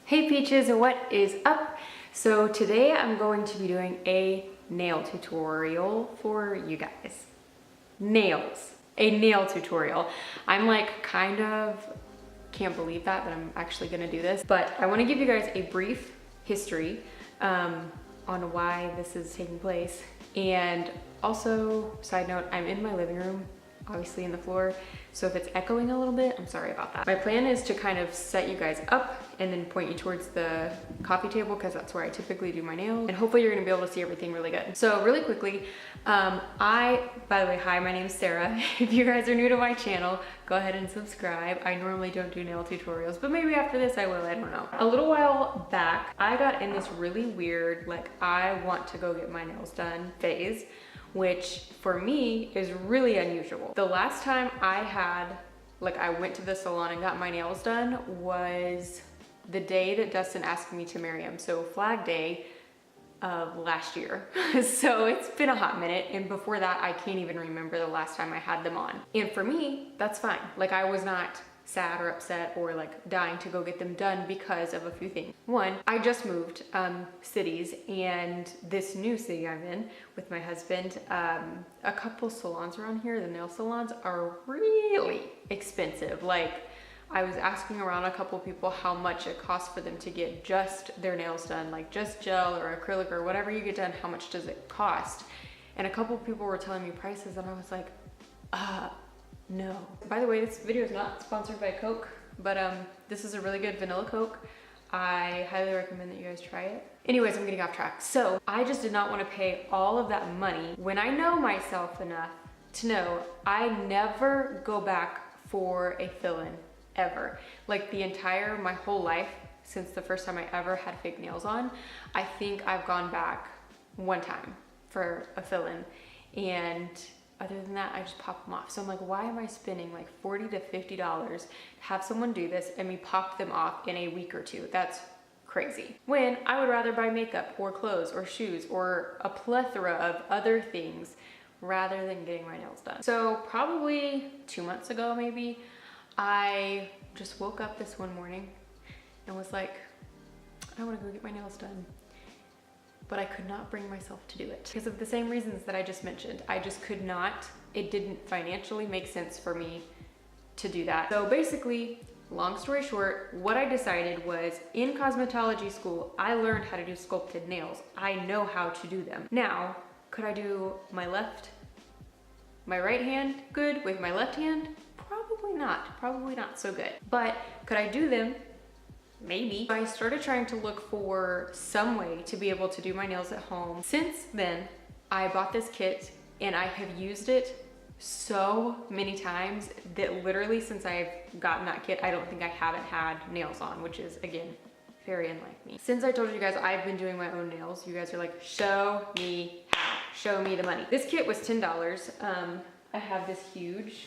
Hey Peaches, what is up? So today I'm going to be doing a nail tutorial for you guys. Nails. A nail tutorial. I'm like kind of can't believe that I'm actually gonna do this, but I want to give you guys a brief history on why this is taking place. And also, side note, I'm in my living room, obviously in the floor, so if it's echoing a little bit, I'm sorry about that. My plan is to kind of set you guys up and then point you towards the coffee table because that's where I typically do my nails, and hopefully you're gonna be able to see everything really good. So really quickly, by the way, hi, my name is Sarah. If you guys are new to my channel, go ahead and subscribe. I normally don't do nail tutorials, but maybe after this I will, I don't know. A little while back, I got in this really weird, like, I want to go get my nails done phase, which for me is really unusual. The last time I went to the salon and got my nails done was the day that Dustin asked me to marry him. So Flag Day of last year. So it's been a hot minute, and before that I can't even remember the last time I had them on. And for me, that's fine. Like, I was not sad or upset or like dying to go get them done because of a few things. One, I just moved cities, and this new city I'm in with my husband, a couple salons around here, the nail salons, are really expensive. Like, I was asking around a couple people how much it costs for them to get just their nails done, like just gel or acrylic or whatever you get done, how much does it cost? And a couple people were telling me prices, and I was like, no. By the way, this video is not sponsored by Coke, but this is a really good vanilla Coke. I highly recommend that you guys try it. Anyways, I'm getting off track. So I just did not want to pay all of that money when I know myself enough to know I never go back for a fill-in ever. Like, my whole life, since the first time I ever had fake nails on, I think I've gone back one time for a fill-in, and other than that, I just pop them off. So I'm like, why am I spending like $40 to $50 to have someone do this and me pop them off in a week or two? That's crazy. When I would rather buy makeup or clothes or shoes or a plethora of other things rather than getting my nails done. So probably 2 months ago, maybe, I just woke up this one morning and was like, I want to go get my nails done. But I could not bring myself to do it because of the same reasons that I just mentioned. I just could not. It didn't financially make sense for me to do that. So basically, long story short, what I decided was, in cosmetology school, I learned how to do sculpted nails. I know how to do them. Now, could I do my right hand good with my left hand? Probably not so good. But could I do them? Maybe. I started trying to look for some way to be able to do my nails at home. Since then, I bought this kit and I have used it so many times that literally since I've gotten that kit, I don't think I haven't had nails on, which is, again, very unlike me. Since I told you guys I've been doing my own nails, you guys are like, show me how, show me the money. This kit was $10. I have this huge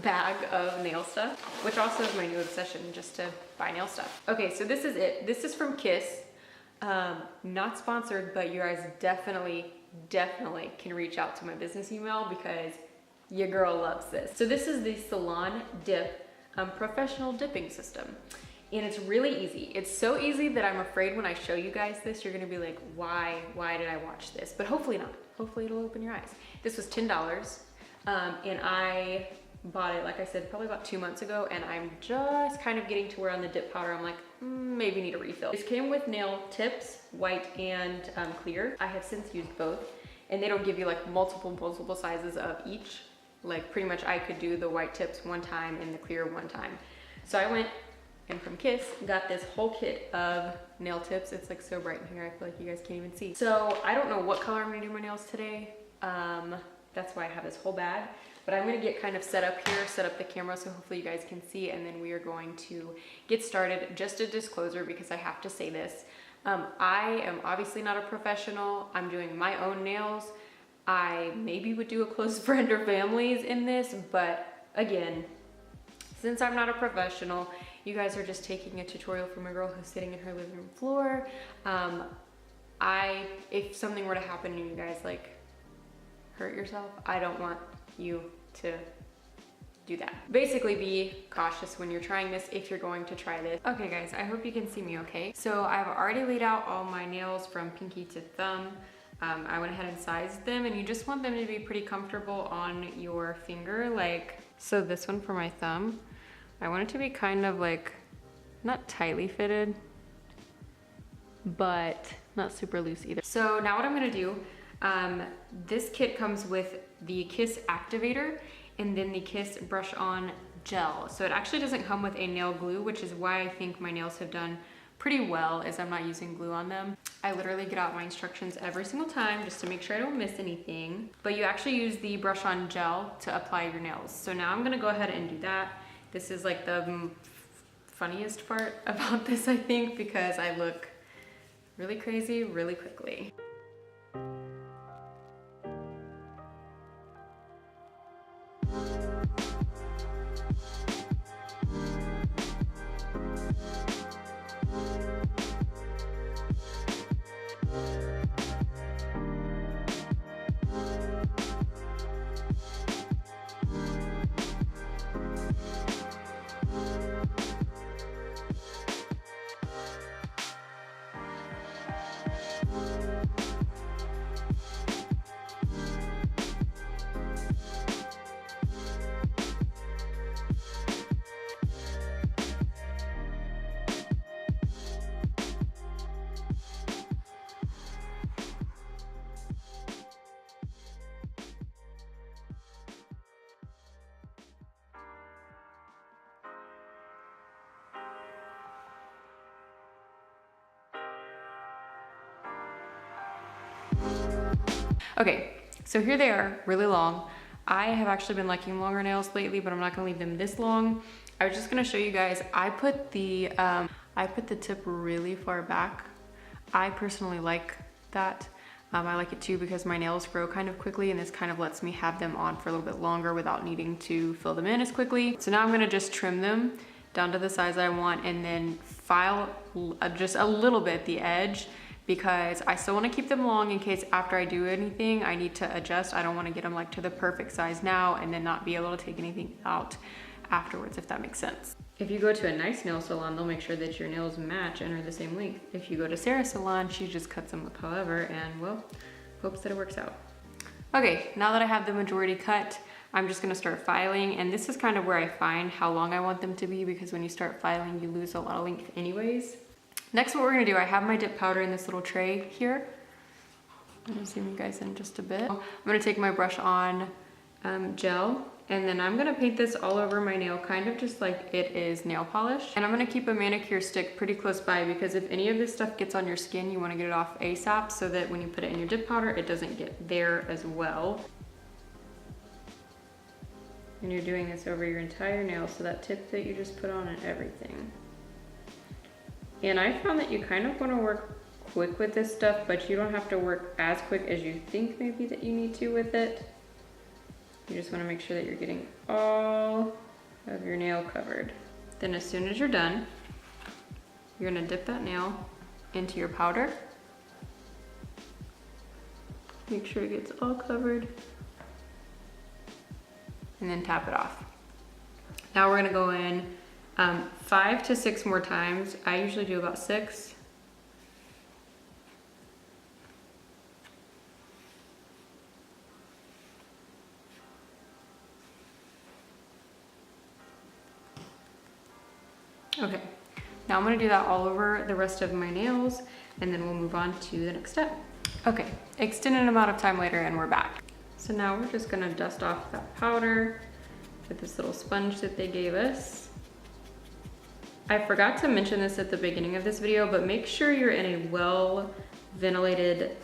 bag of nail stuff, which also is my new obsession, just to buy nail stuff. Okay, so this is it. This is from Kiss. Not sponsored, but you guys definitely can reach out to my business email because your girl loves this. So this is the Salon Dip professional dipping system. And it's really easy. It's so easy that I'm afraid when I show you guys this, you're gonna be like, why did I watch this? But hopefully not. Hopefully it'll open your eyes. This was $10. And I bought it, like I said, probably about 2 months ago, and I'm just kind of getting to where on the dip powder I'm like, maybe need a refill. This came with nail tips, white and clear. I have since used both, and they don't give you like multiple sizes of each. Like, pretty much I could do the white tips one time and the clear one time. So I went and from Kiss got this whole kit of nail tips. It's like so bright in here, I feel like you guys can't even see. So I don't know what color I'm gonna do my nails today. That's why I have this whole bag. But I'm gonna get kind of set up here, set up the camera so hopefully you guys can see, and then we are going to get started. Just a disclosure, because I have to say this. I am obviously not a professional. I'm doing my own nails. I maybe would do a close friend or family's in this, but again, since I'm not a professional, you guys are just taking a tutorial from a girl who's sitting in her living room floor. If something were to happen and you guys like hurt yourself, I don't want you to do that. Basically, be cautious when you're trying this if you're going to try this. Okay guys, I hope you can see me okay. So I've already laid out all my nails from pinky to thumb. I went ahead and sized them, and you just want them to be pretty comfortable on your finger. Like, so this one for my thumb, I want it to be kind of like, not tightly fitted, but not super loose either. So now what I'm gonna do, this kit comes with the Kiss activator and then the Kiss brush on gel. So it actually doesn't come with a nail glue, which is why I think my nails have done pretty well, is I'm not using glue on them. I literally get out my instructions every single time just to make sure I don't miss anything. But you actually use the brush on gel to apply your nails. So now I'm gonna go ahead and do that. This is like the funniest part about this, I think, because I look really crazy really quickly. Okay, so here they are, really long. I have actually been liking longer nails lately, but I'm not gonna leave them this long. I was just gonna show you guys, I put the tip really far back. I personally like that. I like it too because my nails grow kind of quickly, and this kind of lets me have them on for a little bit longer without needing to fill them in as quickly. So now I'm gonna just trim them down to the size I want and then file just a little bit the edge, because I still want to keep them long in case after I do anything I need to adjust. I don't want to get them like to the perfect size now and then not be able to take anything out afterwards, if that makes sense. If you go to a nice nail salon, they'll make sure that your nails match and are the same length. If you go to Sarah's salon, she just cuts them up however, and well, hopes that it works out. Okay, now that I have the majority cut, I'm just gonna start filing, and this is kind of where I find how long I want them to be, because when you start filing, you lose a lot of length anyways. Next, what we're gonna do, I have my dip powder in this little tray here. I'm gonna zoom you guys in just a bit. I'm gonna take my brush on gel, and then I'm gonna paint this all over my nail, kind of just like it is nail polish. And I'm gonna keep a manicure stick pretty close by, because if any of this stuff gets on your skin, you wanna get it off ASAP so that when you put it in your dip powder, it doesn't get there as well. And you're doing this over your entire nail, so that tip that you just put on and everything. And I found that you kind of want to work quick with this stuff, but you don't have to work as quick as you think maybe that you need to with it. You just want to make sure that you're getting all of your nail covered. Then as soon as you're done, you're going to dip that nail into your powder. Make sure it gets all covered. And then tap it off. Now we're going to go in 5 to 6 more times. I usually do about 6. Okay, now I'm gonna do that all over the rest of my nails, and then we'll move on to the next step. Okay, extended amount of time later and we're back. So now we're just gonna dust off that powder with this little sponge that they gave us. I forgot to mention this at the beginning of this video, but make sure you're in a well ventilated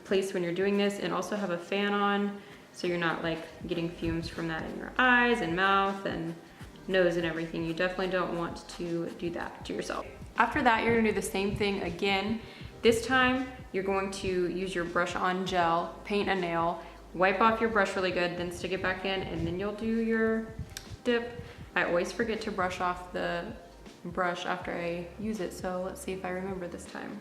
place when you're doing this, and also have a fan on so you're not like getting fumes from that in your eyes and mouth and nose and everything. You definitely don't want to do that to yourself. After that, you're gonna do the same thing again. This time, you're going to use your brush on gel, paint a nail, wipe off your brush really good, then stick it back in, and then you'll do your dip. I always forget to brush off the brush after I use it, so let's see if I remember this time.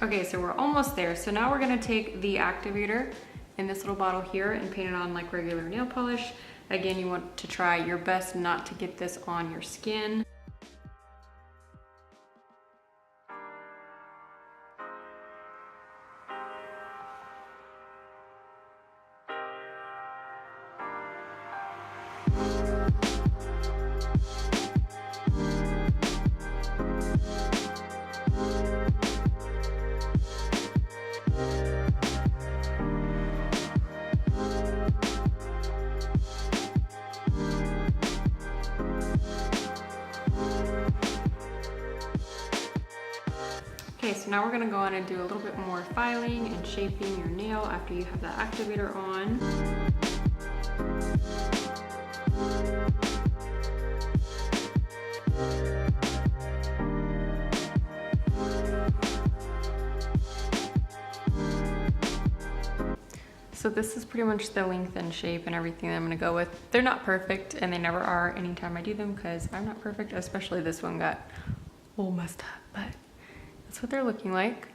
Okay, so we're almost there. So now we're gonna take the activator in this little bottle here and paint it on like regular nail polish. Again, you want to try your best not to get this on your skin. Okay, so now we're gonna go on and do a little bit more filing and shaping your nail after you have that activator on. So this is pretty much the length and shape and everything that I'm gonna go with. They're not perfect, and they never are anytime I do them because I'm not perfect, especially this one got all messed up, but that's what they're looking like.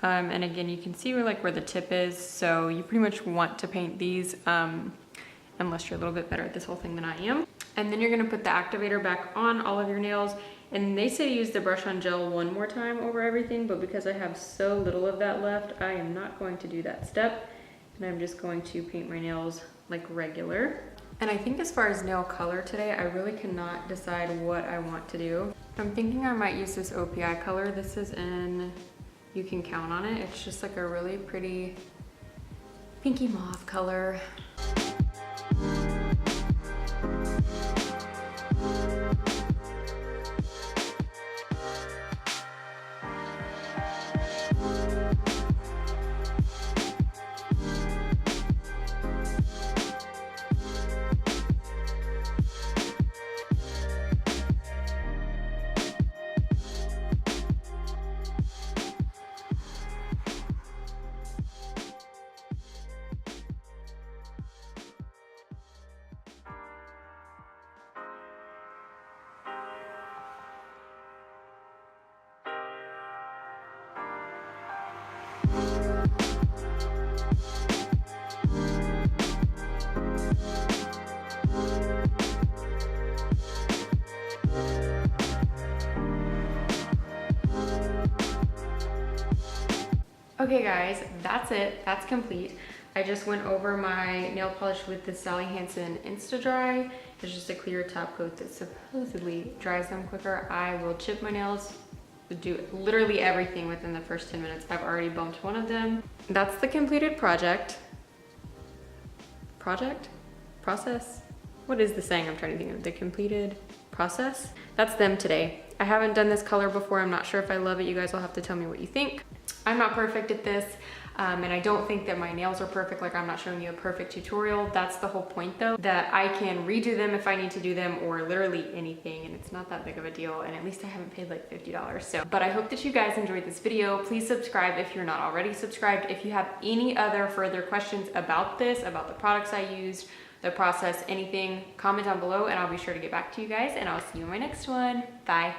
And again, you can see where the tip is, so you pretty much want to paint these unless you're a little bit better at this whole thing than I am. And then you're gonna put the activator back on all of your nails, and they say use the brush on gel one more time over everything, but because I have so little of that left, I am not going to do that step, and I'm just going to paint my nails like regular. And I think as far as nail color today, I really cannot decide what I want to do. I'm thinking I might use this OPI color. This is in You Can Count on It. It's just like a really pretty pinky mauve color. Okay guys, that's it, that's complete. I just went over my nail polish with the Sally Hansen Insta Dry. It's just a clear top coat that supposedly dries them quicker. I will chip my nails, do literally everything within the first 10 minutes. I've already bumped one of them. That's the completed project. Process? What is the saying I'm trying to think of? The completed process? That's them today. I haven't done this color before. I'm not sure if I love it. You guys will have to tell me what you think. I'm not perfect at this, and I don't think that my nails are perfect. Like, I'm not showing you a perfect tutorial. That's the whole point though, that I can redo them if I need to do them, or literally anything, and it's not that big of a deal, and at least I haven't paid like $50. So, but I hope that you guys enjoyed this video. Please subscribe if you're not already subscribed. If you have any other further questions about this, about the products I used, the process, anything, comment down below and I'll be sure to get back to you guys, and I'll see you in my next one. Bye.